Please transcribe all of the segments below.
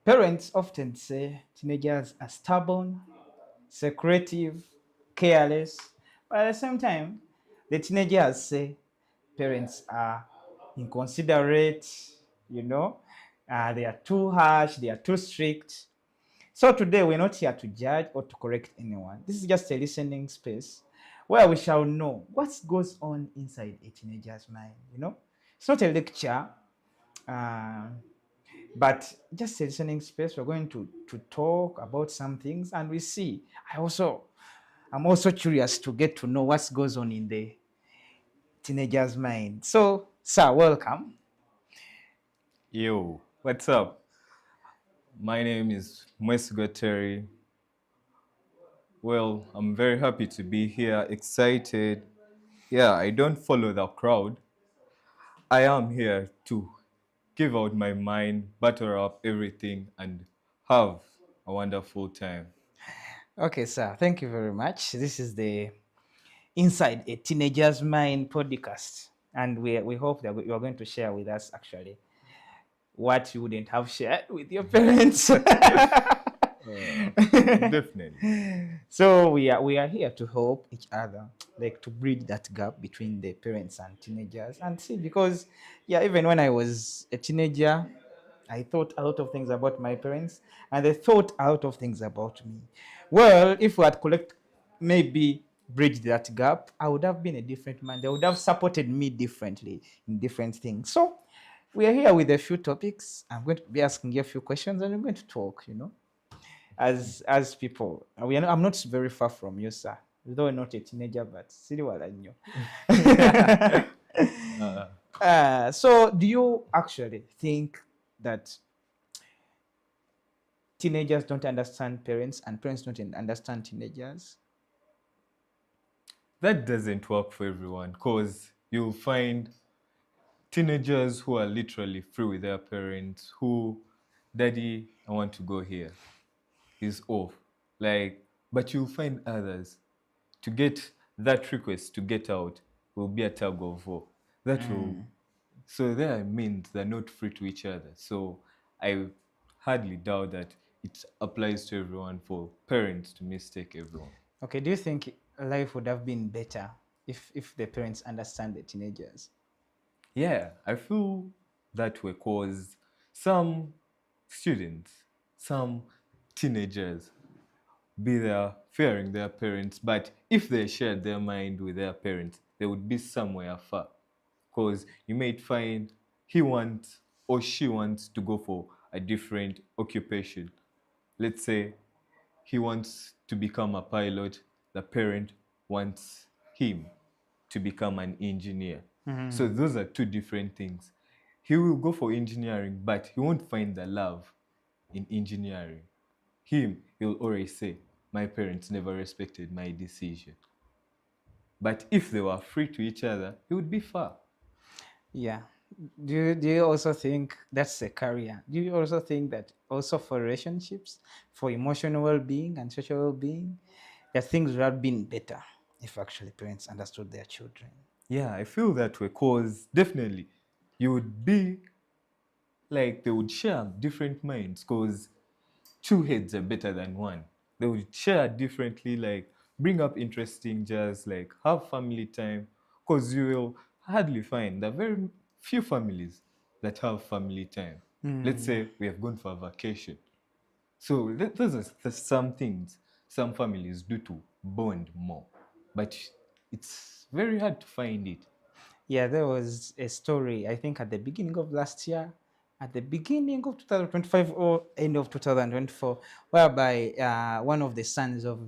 Parents often say teenagers are stubborn, secretive, careless, but at the same time, the teenagers say parents are inconsiderate, you know, they are too harsh, they are too strict. So today we're not here to judge or to correct anyone. This is just a listening space where we shall know what goes on inside a teenager's mind. It's not a lecture, uh, but just a listening space. We're going to talk about some things and we see. I'm also curious to get to know what goes on in the teenager's mind. So, sir, welcome. Yo, what's up? My name is Mwesigo Terry. Well, I'm very happy to be here, excited. Yeah, I don't follow the crowd. I am here to give out my mind, butter up everything, and have a wonderful time. Okay, sir. Thank you very much. This is the Inside a Teenager's Mind podcast. And we hope that you are going to share with us actually what you wouldn't have shared with your parents. Definitely. So we are here to help each other, like to bridge that gap between the parents and teenagers and see, because yeah, even when I was a teenager, I thought a lot of things about my parents and they thought a lot of things about me. Well, if we had maybe bridged that gap, I would have been a different man. They would have supported me differently in different things. So we are here with a few topics. I'm going to be asking you a few questions and we're going to talk, as people. I'm not very far from you, sir. Though not a teenager, but still what I knew. Uh, So do you actually think that teenagers don't understand parents and parents don't understand teenagers? that doesn't work for everyone because you'll find teenagers who are literally free with their parents, who, daddy, I want to go here, is off. Like, but you'll find others to get that request to get out will be a tug of war. That will so there means they're not free to each other. So I hardly doubt that it applies to everyone for parents to mistake everyone. Okay, do you think life would have been better if the parents understand the teenagers? Yeah, I feel that way because some students, some teenagers be there fearing their parents, but if they shared their mind with their parents, they would be somewhere far. Because you might find he wants or she wants to go for a different occupation. Let's say he wants to become a pilot, the parent wants him to become an engineer. So those are two different things. He will go for engineering, but he won't find the love in engineering. He'll always say, my parents never respected my decision. But if they were free to each other, he would be far. Yeah. Do you also think that's a career? Do you also think that also for relationships, for emotional well-being and social well-being, that things would have been better if actually parents understood their children? Yeah, I feel that way because definitely you would be like they would share different minds because two heads are better than one. They would share differently, like bring up interesting jazz, like have family time because you will hardly find there are very few families that have family time. Let's say we have gone for a vacation. So those are some things some families do to bond more, but it's very hard to find it. Yeah, there was a story, I think, at the beginning of last year, at the beginning of 2025 or end of 2024, whereby one of the sons of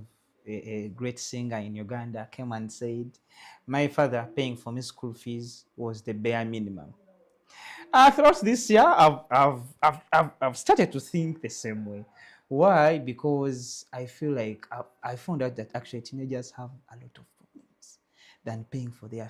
a great singer in Uganda came and said, my father paying for me school fees was the bare minimum. Throughout this year, I've started to think the same way. Why? Because I feel like I found out that actually teenagers have a lot of problems than paying for their